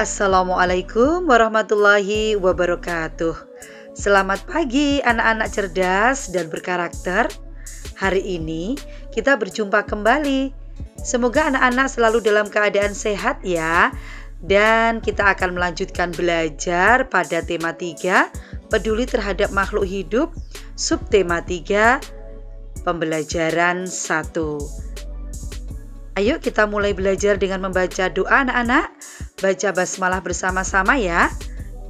Assalamualaikum warahmatullahi wabarakatuh. Selamat pagi anak-anak cerdas dan berkarakter. Hari ini kita berjumpa kembali. Semoga anak-anak selalu dalam keadaan sehat ya. Dan kita akan melanjutkan belajar pada tema 3, peduli terhadap makhluk hidup, subtema 3, pembelajaran 1. Ayo kita mulai belajar dengan membaca doa anak-anak. Baca basmalah bersama-sama ya.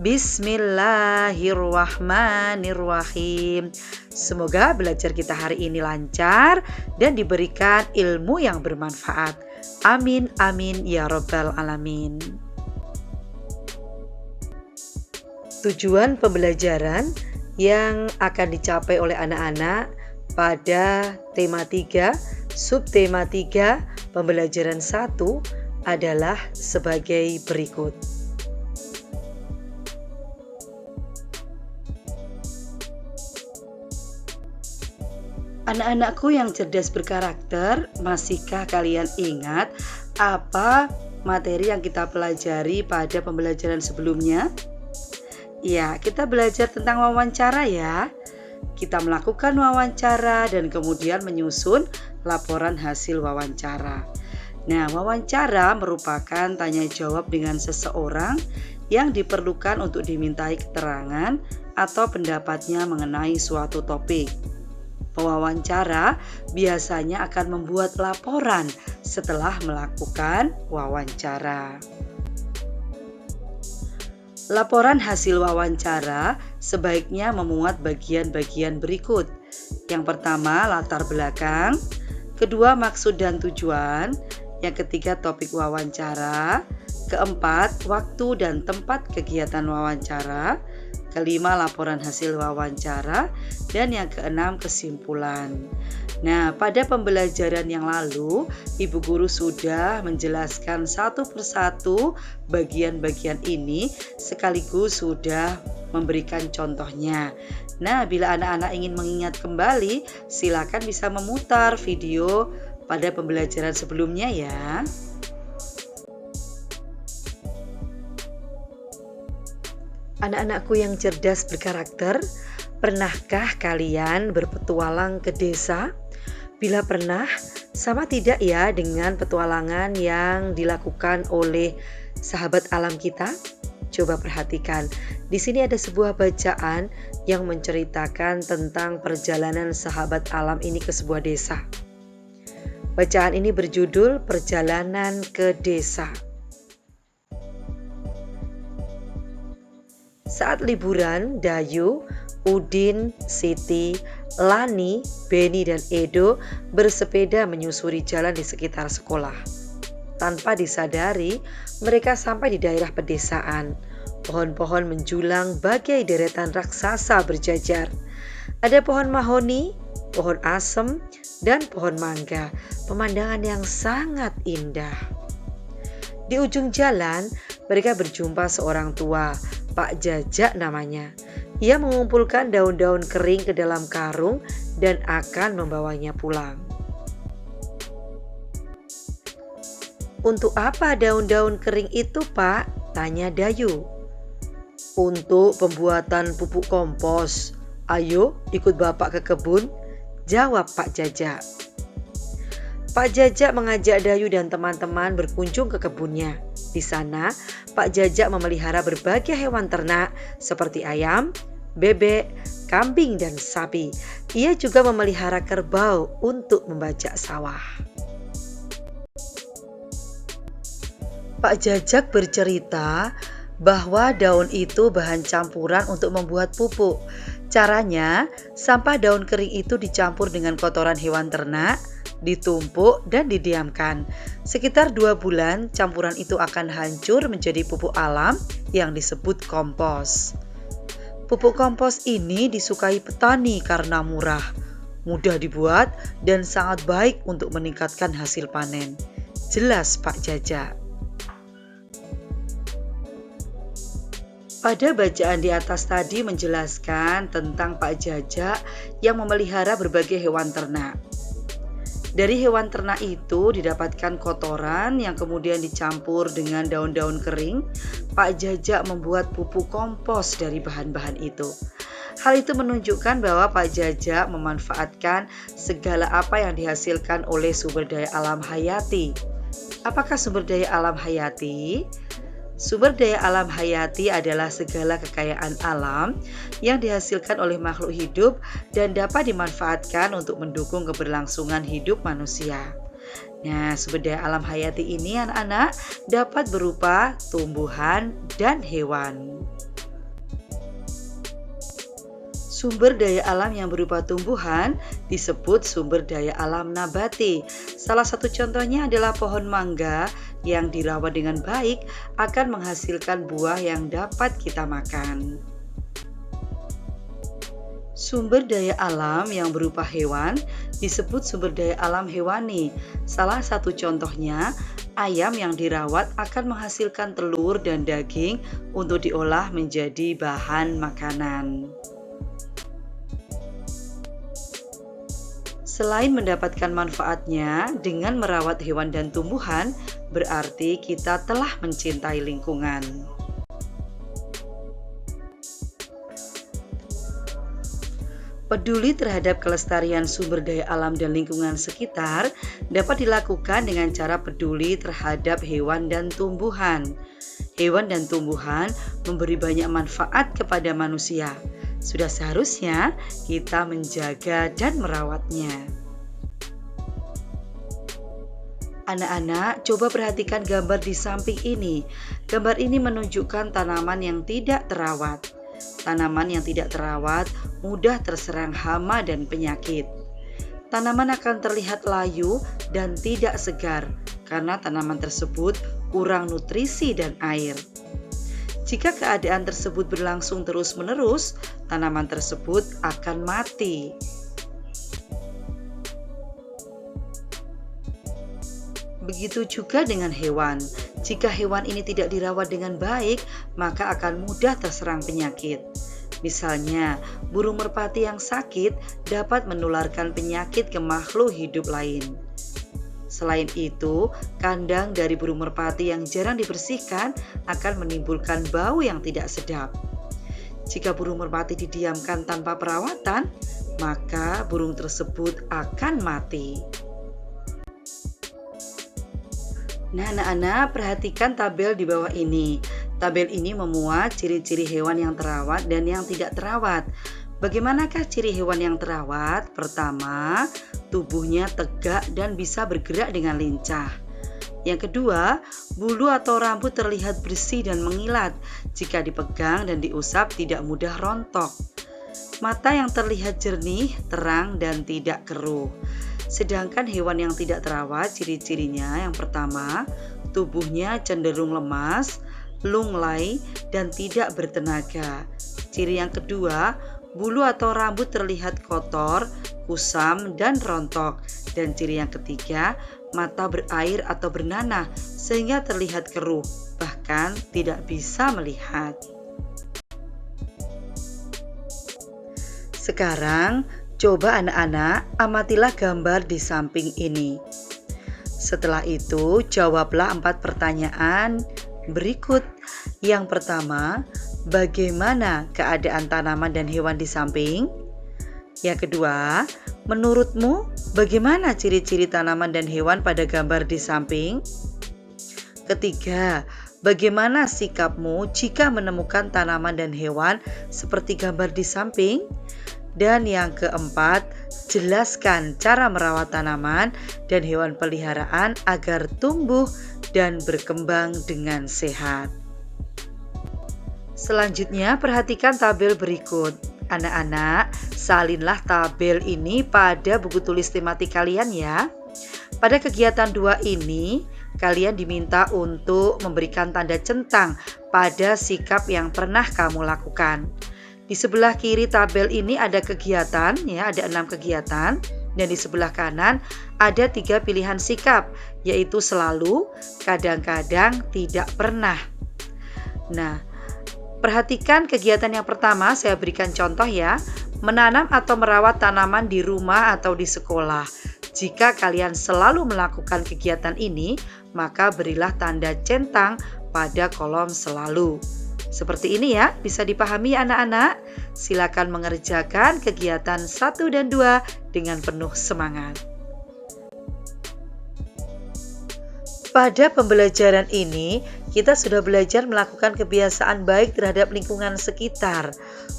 Bismillahirrahmanirrahim. Semoga belajar kita hari ini lancar dan diberikan ilmu yang bermanfaat. Amin amin ya rabbal alamin. Tujuan pembelajaran yang akan dicapai oleh anak-anak pada tema 3, subtema 3, pembelajaran 1 adalah sebagai berikut. Anak-anakku yang cerdas berkarakter, masihkah kalian ingat apa materi yang kita pelajari pada pembelajaran sebelumnya? Ya, kita belajar tentang wawancara ya. Kita melakukan wawancara dan kemudian menyusun laporan hasil wawancara. Nah, wawancara merupakan tanya jawab dengan seseorang yang diperlukan untuk dimintai keterangan atau pendapatnya mengenai suatu topik. Pewawancara biasanya akan membuat laporan setelah melakukan wawancara. Laporan hasil wawancara sebaiknya memuat bagian-bagian berikut. Yang pertama, latar belakang. Kedua, maksud dan tujuan. Yang ketiga, topik wawancara. Keempat, waktu dan tempat kegiatan wawancara. Kelima, laporan hasil wawancara. Dan yang keenam, kesimpulan. Nah, pada pembelajaran yang lalu, Ibu Guru sudah menjelaskan satu persatu bagian-bagian ini sekaligus sudah memberikan contohnya. Nah, bila anak-anak ingin mengingat kembali, silakan bisa memutar video pada pembelajaran sebelumnya ya. Anak-anakku yang cerdas berkarakter, pernahkah kalian berpetualang ke desa? Bila pernah, sama tidak ya dengan petualangan yang dilakukan oleh sahabat alam kita? Coba perhatikan, di sini ada sebuah bacaan yang menceritakan tentang perjalanan sahabat alam ini ke sebuah desa. Bacaan ini berjudul Perjalanan ke Desa. Saat liburan, Dayu, Udin, Siti, Lani, Beni, dan Edo bersepeda menyusuri jalan di sekitar sekolah. Tanpa disadari, mereka sampai di daerah pedesaan. Pohon-pohon menjulang bagai deretan raksasa berjajar. Ada pohon mahoni, pohon asem, dan pohon mangga. Pemandangan yang sangat indah. Di ujung jalan, mereka berjumpa seorang tua, Pak Jajak namanya. Ia mengumpulkan daun-daun kering ke dalam karung dan akan membawanya pulang. Untuk apa daun-daun kering itu, Pak? Tanya Dayu. Untuk pembuatan pupuk kompos. Ayo ikut Bapak ke kebun, jawab Pak Jajak. Pak Jajak mengajak Dayu dan teman-teman berkunjung ke kebunnya. Di sana, Pak Jajak memelihara berbagai hewan ternak seperti ayam, bebek, kambing, dan sapi. Ia juga memelihara kerbau untuk membajak sawah. Pak Jajak bercerita bahwa daun itu bahan campuran untuk membuat pupuk. Caranya, sampah daun kering itu dicampur dengan kotoran hewan ternak, ditumpuk dan didiamkan. Sekitar 2 bulan, campuran itu akan hancur menjadi pupuk alam yang disebut kompos. Pupuk kompos ini disukai petani karena murah, mudah dibuat, dan sangat baik untuk meningkatkan hasil panen. Jelas Pak Jajak. Pada bacaan di atas tadi menjelaskan tentang Pak Jajak yang memelihara berbagai hewan ternak. Dari hewan ternak itu didapatkan kotoran yang kemudian dicampur dengan daun-daun kering. Pak Jajak membuat pupuk kompos dari bahan-bahan itu. Hal itu menunjukkan bahwa Pak Jajak memanfaatkan segala apa yang dihasilkan oleh sumber daya alam hayati. Apakah sumber daya alam hayati? Sumber daya alam hayati adalah segala kekayaan alam yang dihasilkan oleh makhluk hidup dan dapat dimanfaatkan untuk mendukung keberlangsungan hidup manusia. Nah, sumber daya alam hayati ini anak-anak dapat berupa tumbuhan dan hewan. Sumber daya alam yang berupa tumbuhan disebut sumber daya alam nabati. Salah satu contohnya adalah pohon mangga yang dirawat dengan baik akan menghasilkan buah yang dapat kita makan. Sumber daya alam yang berupa hewan disebut sumber daya alam hewani. Salah satu contohnya, ayam yang dirawat akan menghasilkan telur dan daging untuk diolah menjadi bahan makanan. Selain mendapatkan manfaatnya dengan merawat hewan dan tumbuhan, berarti kita telah mencintai lingkungan. Peduli terhadap kelestarian sumber daya alam dan lingkungan sekitar dapat dilakukan dengan cara peduli terhadap hewan dan tumbuhan. Hewan dan tumbuhan memberi banyak manfaat kepada manusia. Sudah seharusnya kita menjaga dan merawatnya. Anak-anak, coba perhatikan gambar di samping ini. Gambar ini menunjukkan tanaman yang tidak terawat. Tanaman yang tidak terawat mudah terserang hama dan penyakit. Tanaman akan terlihat layu dan tidak segar karena tanaman tersebut kurang nutrisi dan air. Jika keadaan tersebut berlangsung terus-menerus, tanaman tersebut akan mati. Begitu juga dengan hewan. Jika hewan ini tidak dirawat dengan baik, maka akan mudah terserang penyakit. Misalnya, burung merpati yang sakit dapat menularkan penyakit ke makhluk hidup lain. Selain itu, kandang dari burung merpati yang jarang dibersihkan akan menimbulkan bau yang tidak sedap. Jika burung merpati didiamkan tanpa perawatan, maka burung tersebut akan mati. Nah, anak-anak, perhatikan tabel di bawah ini. Tabel ini memuat ciri-ciri hewan yang terawat dan yang tidak terawat. Bagaimanakah ciri hewan yang terawat? Pertama, tubuhnya tegak dan bisa bergerak dengan lincah. Yang kedua, bulu atau rambut terlihat bersih dan mengilat. Jika dipegang dan diusap tidak mudah rontok. Mata yang terlihat jernih, terang, dan tidak keruh. Sedangkan hewan yang tidak terawat, ciri-cirinya yang pertama, tubuhnya cenderung lemas, lunglai, dan tidak bertenaga. Ciri yang kedua, bulu atau rambut terlihat kotor, kusam, dan rontok. Dan ciri yang ketiga, mata berair atau bernanah sehingga terlihat keruh, bahkan tidak bisa melihat. Sekarang, coba anak-anak amatilah gambar di samping ini. Setelah itu, jawablah 4 pertanyaan berikut. Yang pertama, bagaimana keadaan tanaman dan hewan di samping? Yang kedua, menurutmu bagaimana ciri-ciri tanaman dan hewan pada gambar di samping? Ketiga, bagaimana sikapmu jika menemukan tanaman dan hewan seperti gambar di samping? Dan yang keempat, jelaskan cara merawat tanaman dan hewan peliharaan agar tumbuh dan berkembang dengan sehat. Selanjutnya, perhatikan tabel berikut. Anak-anak, salinlah tabel ini pada buku tulis tematik kalian ya. Pada kegiatan 2 ini, kalian diminta untuk memberikan tanda centang pada sikap yang pernah kamu lakukan. Di sebelah kiri tabel ini ada kegiatan, ya, ada 6 kegiatan. Dan di sebelah kanan ada 3 pilihan sikap, yaitu selalu, kadang-kadang, tidak pernah. Nah, perhatikan kegiatan yang pertama, saya berikan contoh ya. Menanam atau merawat tanaman di rumah atau di sekolah. Jika kalian selalu melakukan kegiatan ini, maka berilah tanda centang pada kolom selalu. Seperti ini ya, bisa dipahami anak-anak? Silakan mengerjakan kegiatan 1 dan 2 dengan penuh semangat. Pada pembelajaran ini, kita sudah belajar melakukan kebiasaan baik terhadap lingkungan sekitar.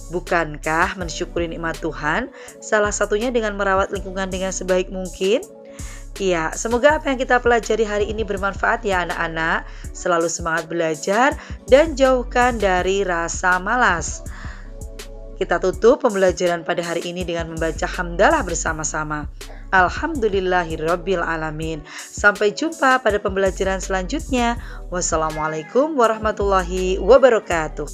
Bukankah mensyukuri nikmat Tuhan salah satunya dengan merawat lingkungan dengan sebaik mungkin? Iya, semoga apa yang kita pelajari hari ini bermanfaat ya anak-anak. Selalu semangat belajar dan jauhkan dari rasa malas. Kita tutup pembelajaran pada hari ini dengan membaca hamdalah bersama-sama. Alhamdulillahirabbil alamin. Sampai jumpa pada pembelajaran selanjutnya. Wassalamualaikum warahmatullahi wabarakatuh.